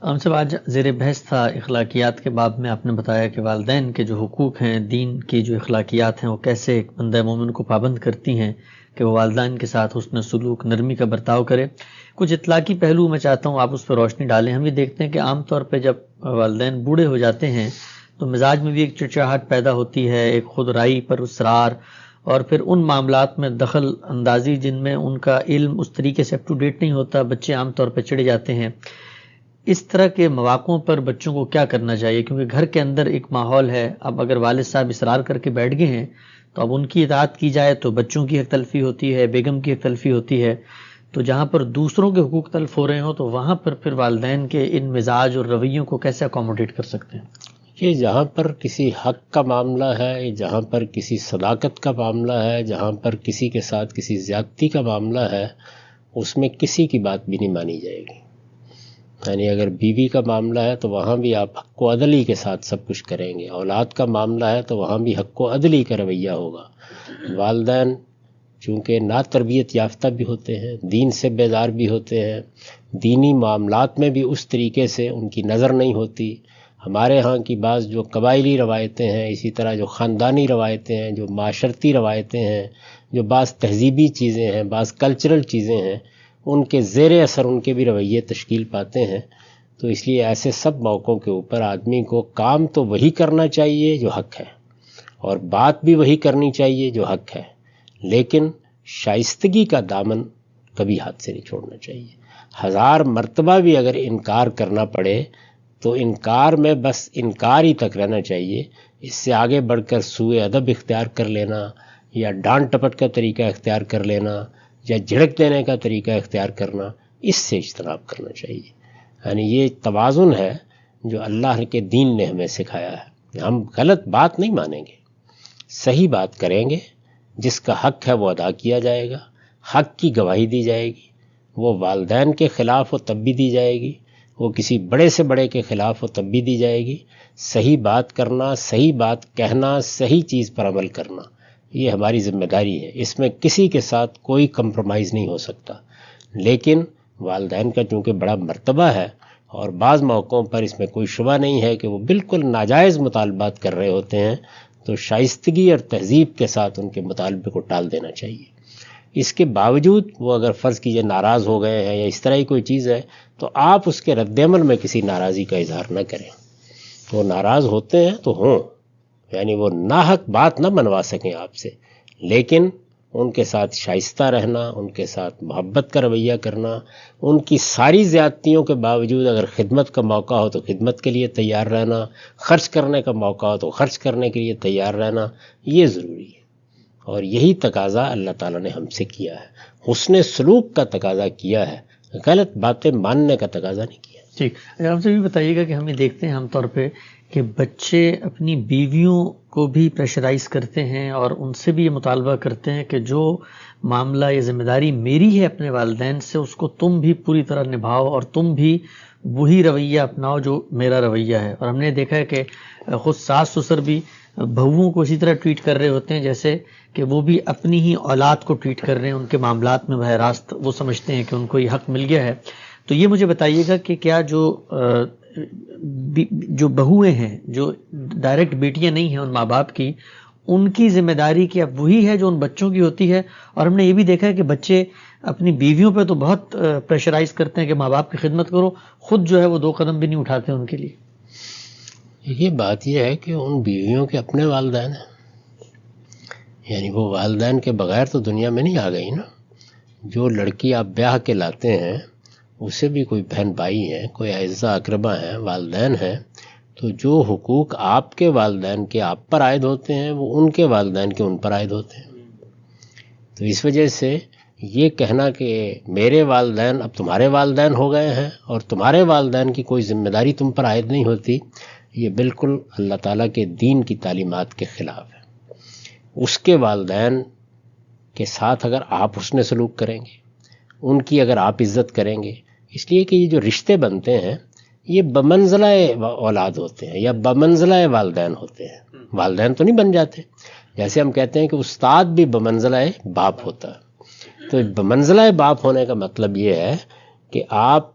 ہم سب آج زیر بحث تھا اخلاقیات کے باب میں. آپ نے بتایا کہ والدین کے جو حقوق ہیں، دین کی جو اخلاقیات ہیں، وہ کیسے ایک بندہ مومن کو پابند کرتی ہیں کہ وہ والدین کے ساتھ حسن سلوک، نرمی کا برتاؤ کرے. کچھ اطلاقی پہلو میں چاہتا ہوں آپ اس پر روشنی ڈالیں. ہم یہ دیکھتے ہیں کہ عام طور پہ جب والدین بوڑھے ہو جاتے ہیں تو مزاج میں بھی ایک چڑچڑاہٹ پیدا ہوتی ہے، ایک خود رائی پر اصرار، اور پھر ان معاملات میں دخل اندازی جن میں ان کا علم اس طریقے سے اپ ٹو ڈیٹ نہیں ہوتا. بچے عام طور پہ چڑے جاتے ہیں. اس طرح کے مواقعوں پر بچوں کو کیا کرنا چاہیے؟ کیونکہ گھر کے اندر ایک ماحول ہے. اب اگر والد صاحب اصرار کر کے بیٹھ گئے ہیں تو اب ان کی اطاعت کی جائے تو بچوں کی حق تلفی ہوتی ہے، بیگم کی حق تلفی ہوتی ہے. تو جہاں پر دوسروں کے حقوق تلف ہو رہے ہوں تو وہاں پر پھر والدین کے ان مزاج اور رویوں کو کیسے اکوموڈیٹ کر سکتے ہیں؟ یہ جہاں پر کسی حق کا معاملہ ہے، جہاں پر کسی صداقت کا معاملہ ہے، جہاں پر کسی کے ساتھ کسی زیادتی کا معاملہ ہے، اس میں کسی کی بات بھی نہیں مانی جائے گی. یعنی اگر بیوی کا معاملہ ہے تو وہاں بھی آپ حق و عدلی کے ساتھ سب کچھ کریں گے. اولاد کا معاملہ ہے تو وہاں بھی حق و عدلی کا رویہ ہوگا. والدین چونکہ نا تربیت یافتہ بھی ہوتے ہیں، دین سے بیدار بھی ہوتے ہیں، دینی معاملات میں بھی اس طریقے سے ان کی نظر نہیں ہوتی. ہمارے ہاں کی بعض جو قبائلی روایتیں ہیں، اسی طرح جو خاندانی روایتیں ہیں، جو معاشرتی روایتیں ہیں، جو بعض تہذیبی چیزیں ہیں، بعض کلچرل چیزیں ہیں، ان کے زیر اثر ان کے بھی رویے تشکیل پاتے ہیں. تو اس لیے ایسے سب موقعوں کے اوپر آدمی کو کام تو وہی کرنا چاہیے جو حق ہے، اور بات بھی وہی کرنی چاہیے جو حق ہے، لیکن شائستگی کا دامن کبھی ہاتھ سے نہیں چھوڑنا چاہیے. 1000 مرتبہ بھی اگر انکار کرنا پڑے تو انکار میں بس انکار ہی تک رہنا چاہیے. اس سے آگے بڑھ کر سوء ادب اختیار کر لینا، یا ڈانٹ ٹپٹ کا طریقہ اختیار کر لینا، یا جھڑک دینے کا طریقہ اختیار کرنا، اس سے اجتناب کرنا چاہیے. یعنی یہ توازن ہے جو اللہ کے دین نے ہمیں سکھایا ہے. ہم غلط بات نہیں مانیں گے، صحیح بات کریں گے. جس کا حق ہے وہ ادا کیا جائے گا، حق کی گواہی دی جائے گی. وہ والدین کے خلاف ہو تب بھی دی جائے گی، وہ کسی بڑے سے بڑے کے خلاف ہو تب بھی دی جائے گی. صحیح بات کرنا، صحیح بات کہنا، صحیح چیز پر عمل کرنا، یہ ہماری ذمہ داری ہے. اس میں کسی کے ساتھ کوئی کمپرومائز نہیں ہو سکتا. لیکن والدین کا چونکہ بڑا مرتبہ ہے، اور بعض موقعوں پر اس میں کوئی شبہ نہیں ہے کہ وہ بالکل ناجائز مطالبات کر رہے ہوتے ہیں، تو شائستگی اور تہذیب کے ساتھ ان کے مطالبے کو ٹال دینا چاہیے. اس کے باوجود وہ اگر فرض کیجئے ناراض ہو گئے ہیں یا اس طرح کی کوئی چیز ہے، تو آپ اس کے رد عمل میں کسی ناراضی کا اظہار نہ کریں. وہ ناراض ہوتے ہیں تو ہوں، یعنی وہ ناحق بات نہ منوا سکیں آپ سے، لیکن ان کے ساتھ شائستہ رہنا، ان کے ساتھ محبت کا رویہ کرنا، ان کی ساری زیادتیوں کے باوجود اگر خدمت کا موقع ہو تو خدمت کے لیے تیار رہنا، خرچ کرنے کا موقع ہو تو خرچ کرنے کے لیے تیار رہنا، یہ ضروری ہے. اور یہی تقاضا اللہ تعالیٰ نے ہم سے کیا ہے، حسن سلوک کا تقاضا کیا ہے، غلط باتیں ماننے کا تقاضا نہیں کیا. ٹھیک. اگر ہم سے بھی بتائیے گا کہ ہم یہ دیکھتے ہیں عام طور پہ کہ بچے اپنی بیویوں کو بھی پریشرائز کرتے ہیں اور ان سے بھی یہ مطالبہ کرتے ہیں کہ جو معاملہ یا ذمہ داری میری ہے اپنے والدین سے، اس کو تم بھی پوری طرح نبھاؤ اور تم بھی وہی رویہ اپناؤ جو میرا رویہ ہے. اور ہم نے دیکھا ہے کہ خود ساس سسر بھی بہوؤں کو اسی طرح ٹریٹ کر رہے ہوتے ہیں جیسے کہ وہ بھی اپنی ہی اولاد کو ٹریٹ کر رہے ہیں. ان کے معاملات میں براہ راست وہ سمجھتے ہیں کہ ان کو یہ حق مل گیا ہے. تو یہ مجھے بتائیے گا کہ کیا جو بہویں ہیں، جو ڈائریکٹ بیٹیاں نہیں ہیں ان ماں باپ کی، ان کی ذمہ داری کیا وہی ہے جو ان بچوں کی ہوتی ہے؟ اور ہم نے یہ بھی دیکھا ہے کہ بچے اپنی بیویوں پہ تو بہت پریشرائز کرتے ہیں کہ ماں باپ کی خدمت کرو، خود جو ہے وہ 2 قدم بھی نہیں اٹھاتے ان کے لیے. یہ بات یہ ہے کہ ان بیویوں کے اپنے والدین ہیں، یعنی وہ والدین کے بغیر تو دنیا میں نہیں آ گئی نا. جو لڑکی آپ بیاہ کے لاتے ہیں اسے بھی کوئی بہن بھائی ہیں، کوئی اعزہ اقربا ہیں، والدین ہیں. تو جو حقوق آپ کے والدین کے آپ پر عائد ہوتے ہیں وہ ان کے والدین کے ان پر عائد ہوتے ہیں. تو اس وجہ سے یہ کہنا کہ میرے والدین اب تمہارے والدین ہو گئے ہیں اور تمہارے والدین کی کوئی ذمہ داری تم پر عائد نہیں ہوتی، یہ بالکل اللہ تعالیٰ کے دین کی تعلیمات کے خلاف ہے. اس کے والدین کے ساتھ اگر آپ حسن سلوک کریں گے، ان کی اگر آپ عزت کریں گے، اس لیے کہ یہ جو رشتے بنتے ہیں یہ بمنزلہ اولاد ہوتے ہیں یا بمنزلہ والدین ہوتے ہیں. والدین تو نہیں بن جاتے. جیسے ہم کہتے ہیں کہ استاد بھی بمنزلہ باپ ہوتا ہے. تو بمنزلہ باپ ہونے کا مطلب یہ ہے کہ آپ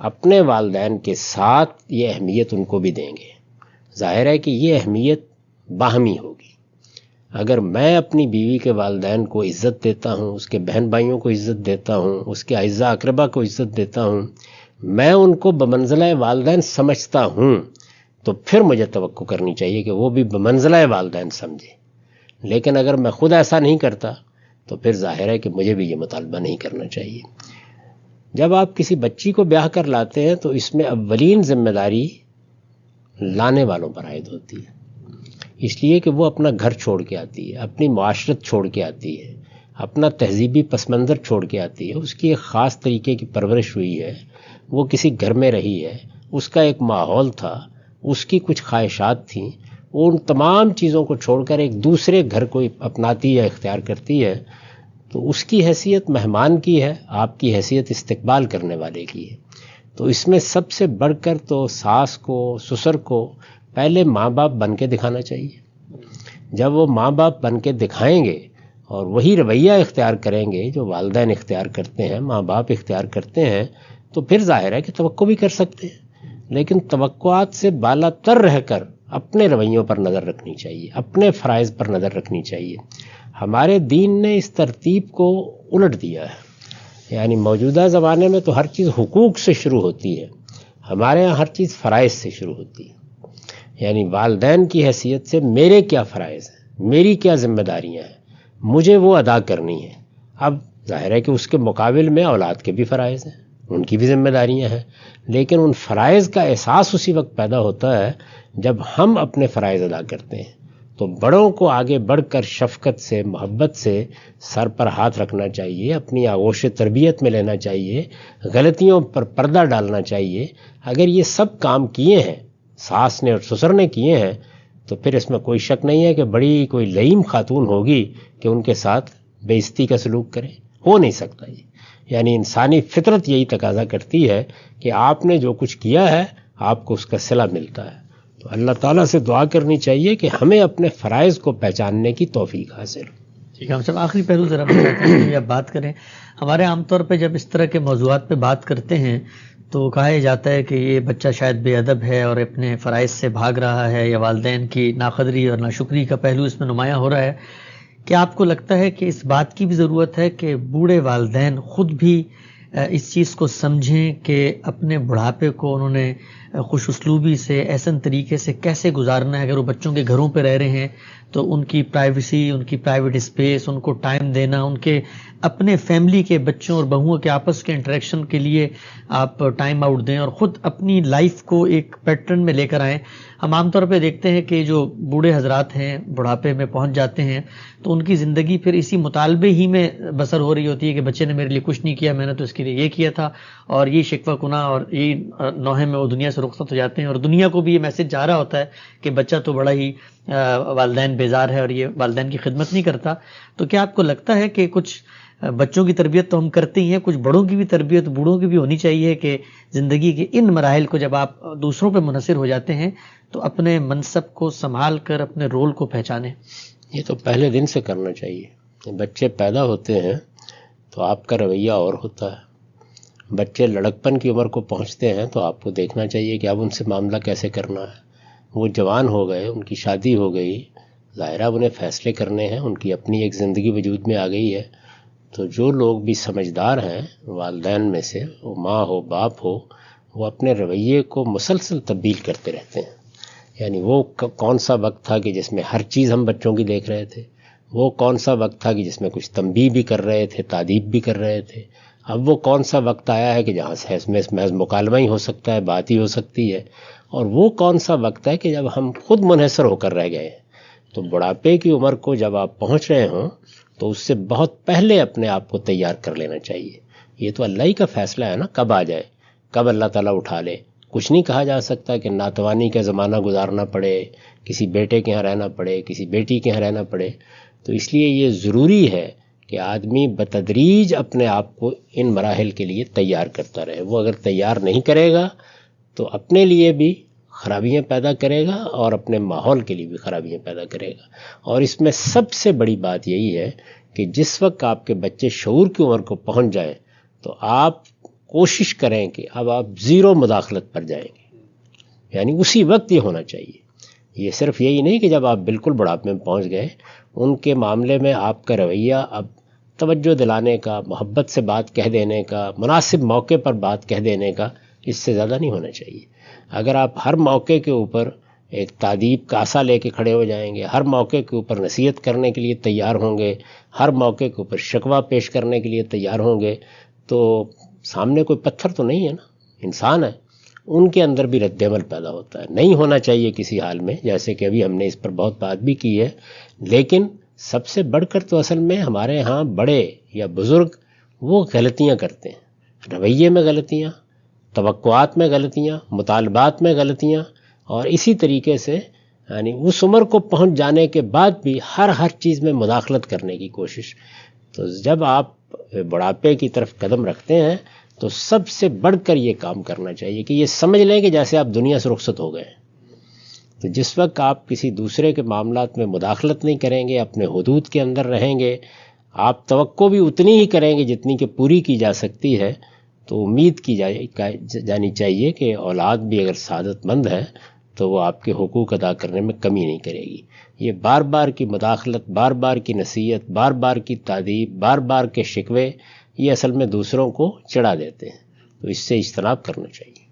اپنے والدین کے ساتھ یہ اہمیت ان کو بھی دیں گے، ظاہر ہے کہ یہ اہمیت باہمی ہوگی۔ اگر میں اپنی بیوی کے والدین کو عزت دیتا ہوں، اس کے بہن بھائیوں کو عزت دیتا ہوں، اس کے اعزاء اقربا کو عزت دیتا ہوں، میں ان کو بمنزلہ والدین سمجھتا ہوں، تو پھر مجھے توقع کرنی چاہیے کہ وہ بھی بمنزلہ والدین سمجھے۔ لیکن اگر میں خود ایسا نہیں کرتا تو پھر ظاہر ہے کہ مجھے بھی یہ مطالبہ نہیں کرنا چاہیے۔ جب آپ کسی بچی کو بیاہ کر لاتے ہیں تو اس میں اولین ذمہ داری لانے والوں پر عائد ہوتی ہے، اس لیے کہ وہ اپنا گھر چھوڑ کے آتی ہے، اپنی معاشرت چھوڑ کے آتی ہے، اپنا تہذیبی پس منظر چھوڑ کے آتی ہے، اس کی ایک خاص طریقے کی پرورش ہوئی ہے، وہ کسی گھر میں رہی ہے، اس کا ایک ماحول تھا، اس کی کچھ خواہشات تھیں، وہ ان تمام چیزوں کو چھوڑ کر ایک دوسرے گھر کو اپناتی یا اختیار کرتی ہے، تو اس کی حیثیت مہمان کی ہے، آپ کی حیثیت استقبال کرنے والے کی ہے۔ تو اس میں سب سے بڑھ کر تو ساس کو، سسر کو پہلے ماں باپ بن کے دکھانا چاہیے۔ جب وہ ماں باپ بن کے دکھائیں گے اور وہی رویہ اختیار کریں گے جو والدین اختیار کرتے ہیں، ماں باپ اختیار کرتے ہیں، تو پھر ظاہر ہے کہ توقع بھی کر سکتے ہیں۔ لیکن توقعات سے بالا تر رہ کر اپنے رویوں پر نظر رکھنی چاہیے، اپنے فرائض پر نظر رکھنی چاہیے۔ ہمارے دین نے اس ترتیب کو الٹ دیا ہے، یعنی موجودہ زمانے میں تو ہر چیز حقوق سے شروع ہوتی ہے، ہمارے ہاں ہر چیز فرائض سے شروع ہوتی ہے۔ یعنی والدین کی حیثیت سے میرے کیا فرائض ہیں، میری کیا ذمہ داریاں ہیں، مجھے وہ ادا کرنی ہیں۔ اب ظاہر ہے کہ اس کے مقابل میں اولاد کے بھی فرائض ہیں، ان کی بھی ذمہ داریاں ہیں، لیکن ان فرائض کا احساس اسی وقت پیدا ہوتا ہے جب ہم اپنے فرائض ادا کرتے ہیں۔ تو بڑوں کو آگے بڑھ کر شفقت سے، محبت سے سر پر ہاتھ رکھنا چاہیے، اپنی آغوش تربیت میں لینا چاہیے، غلطیوں پر پردہ ڈالنا چاہیے۔ اگر یہ سب کام کیے ہیں، ساس نے اور سسر نے کیے ہیں، تو پھر اس میں کوئی شک نہیں ہے کہ بڑی کوئی لئیم خاتون ہوگی کہ ان کے ساتھ بے عزتی کا سلوک کرے۔ ہو نہیں سکتا یہ، یعنی انسانی فطرت یہی تقاضا کرتی ہے کہ آپ نے جو کچھ کیا ہے آپ کو اس کا صلہ ملتا ہے۔ تو اللہ تعالیٰ سے دعا کرنی چاہیے کہ ہمیں اپنے فرائض کو پہچاننے کی توفیق حاصل ہو۔ ٹھیک ہے، ہم سب آخری پہلو ذرا میں چاہتے ہیں کہ آپ بات کریں۔ ہمارے عام طور پہ جب اس طرح کے موضوعات پہ بات کرتے ہیں تو کہا جاتا ہے کہ یہ بچہ شاید بے ادب ہے اور اپنے فرائض سے بھاگ رہا ہے، یا والدین کی ناقدری اور ناشکری کا پہلو اس میں نمایاں ہو رہا ہے۔ کیا آپ کو لگتا ہے کہ اس بات کی بھی ضرورت ہے کہ بوڑھے والدین خود بھی اس چیز کو سمجھیں کہ اپنے بڑھاپے کو انہوں نے خوش اسلوبی سے، احسن طریقے سے کیسے گزارنا ہے؟ اگر وہ بچوں کے گھروں پہ رہ رہے ہیں تو ان کی پرائیویسی، ان کی پرائیویٹ اسپیس، ان کو ٹائم دینا، ان کے اپنے فیملی کے بچوں اور بہوؤں کے آپس کے انٹریکشن کے لیے آپ ٹائم آؤٹ دیں اور خود اپنی لائف کو ایک پیٹرن میں لے کر آئیں۔ ہم عام طور پہ دیکھتے ہیں کہ جو بوڑھے حضرات ہیں، بڑھاپے میں پہنچ جاتے ہیں تو ان کی زندگی پھر اسی مطالبے ہی میں بسر ہو رہی ہوتی ہے کہ بچے نے میرے لیے کچھ نہیں کیا، میں نے تو اس کے لیے یہ کیا تھا، اور یہ شکوہ کناہ اور یہ نوحے میں وہ دنیا سے رخصت ہو جاتے ہیں، اور دنیا کو بھی یہ میسج جا رہا ہوتا ہے کہ بچہ تو بڑا ہی والدین بیزار ہے اور یہ والدین کی خدمت نہیں کرتا۔ تو کیا آپ کو لگتا ہے کہ کچھ بچوں کی تربیت تو ہم کرتے ہی ہیں، کچھ بڑوں کی بھی تربیت بوڑھوں کی بھی ہونی چاہیے کہ زندگی کے ان مراحل کو جب آپ دوسروں پہ منحصر ہو جاتے ہیں تو اپنے منصب کو سنبھال کر اپنے رول کو پہچانیں؟ یہ تو پہلے دن سے کرنا چاہیے۔ بچے پیدا ہوتے ہیں تو آپ کا رویہ اور ہوتا ہے، بچے لڑکپن کی عمر کو پہنچتے ہیں تو آپ کو دیکھنا چاہیے کہ اب ان سے معاملہ کیسے کرنا ہے۔ وہ جوان ہو گئے، ان کی شادی ہو گئی، ظاہرہ انہیں فیصلے کرنے ہیں، ان کی اپنی ایک زندگی وجود میں آ گئی ہے۔ تو جو لوگ بھی سمجھدار ہیں والدین میں سے، وہ ماں ہو باپ ہو، وہ اپنے رویے کو مسلسل تبدیل کرتے رہتے ہیں۔ یعنی وہ کون سا وقت تھا کہ جس میں ہر چیز ہم بچوں کی دیکھ رہے تھے، وہ کون سا وقت تھا کہ جس میں کچھ تنبیہ بھی کر رہے تھے، تادیب بھی کر رہے تھے، اب وہ کون سا وقت آیا ہے کہ جہاں سے محض مکالمہ ہی ہو سکتا ہے، بات ہی ہو سکتی ہے، اور وہ کون سا وقت ہے کہ جب ہم خود منحصر ہو کر رہ گئے ہیں۔ تو بڑھاپے کی عمر کو جب آپ پہنچ رہے ہوں تو اس سے بہت پہلے اپنے آپ کو تیار کر لینا چاہیے۔ یہ تو اللہ ہی کا فیصلہ ہے نا، کب آ جائے، کب اللہ تعالیٰ اٹھا لے۔ کچھ نہیں کہا جا سکتا کہ ناتوانی کا زمانہ گزارنا پڑے، کسی بیٹے کے ہاں رہنا پڑے، کسی بیٹی کے ہاں رہنا پڑے۔ تو اس لیے یہ ضروری ہے کہ آدمی بتدریج اپنے آپ کو ان مراحل کے لیے تیار کرتا رہے۔ وہ اگر تیار نہیں کرے گا تو اپنے لیے بھی خرابیاں پیدا کرے گا اور اپنے ماحول کے لیے بھی خرابیاں پیدا کرے گا۔ اور اس میں سب سے بڑی بات یہی ہے کہ جس وقت آپ کے بچے شعور کی عمر کو پہنچ جائیں تو آپ کوشش کریں کہ اب آپ زیرو مداخلت پر جائیں گے، یعنی اسی وقت یہ ہونا چاہیے۔ یہ صرف یہی نہیں کہ جب آپ بالکل بڑھاپے میں پہنچ گئے ان کے معاملے میں آپ کا رویہ اب توجہ دلانے کا، محبت سے بات کہہ دینے کا، مناسب موقع پر بات کہہ دینے کا، اس سے زیادہ نہیں ہونا چاہیے۔ اگر آپ ہر موقع کے اوپر ایک تادیب کا عصا لے کے کھڑے ہو جائیں گے، ہر موقع کے اوپر نصیحت کرنے کے لیے تیار ہوں گے، ہر موقع کے اوپر شکوہ پیش کرنے کے لیے تیار ہوں گے، تو سامنے کوئی پتھر تو نہیں ہے نا، انسان ہے، ان کے اندر بھی رد عمل پیدا ہوتا ہے۔ نہیں ہونا چاہیے کسی حال میں، جیسے کہ ابھی ہم نے اس پر بہت بات بھی کی ہے، لیکن سب سے بڑھ کر تو اصل میں ہمارے ہاں بڑے یا بزرگ وہ غلطیاں کرتے ہیں، رویے میں غلطیاں، توقعات میں غلطیاں، مطالبات میں غلطیاں، اور اسی طریقے سے یعنی اس عمر کو پہنچ جانے کے بعد بھی ہر چیز میں مداخلت کرنے کی کوشش۔ تو جب آپ بڑھاپے کی طرف قدم رکھتے ہیں تو سب سے بڑھ کر یہ کام کرنا چاہیے کہ یہ سمجھ لیں کہ جیسے آپ دنیا سے رخصت ہو گئے ہیں۔ تو جس وقت آپ کسی دوسرے کے معاملات میں مداخلت نہیں کریں گے، اپنے حدود کے اندر رہیں گے، آپ توقع بھی اتنی ہی کریں گے جتنی کہ پوری کی جا سکتی ہے، تو امید کی جانی چاہیے کہ اولاد بھی اگر سعادت مند ہے تو وہ آپ کے حقوق ادا کرنے میں کمی نہیں کرے گی۔ یہ بار بار کی مداخلت، بار بار کی نصیحت، بار بار کی تادیب، بار بار کے شکوے، یہ اصل میں دوسروں کو چڑھا دیتے ہیں، تو اس سے اجتناب کرنا چاہیے۔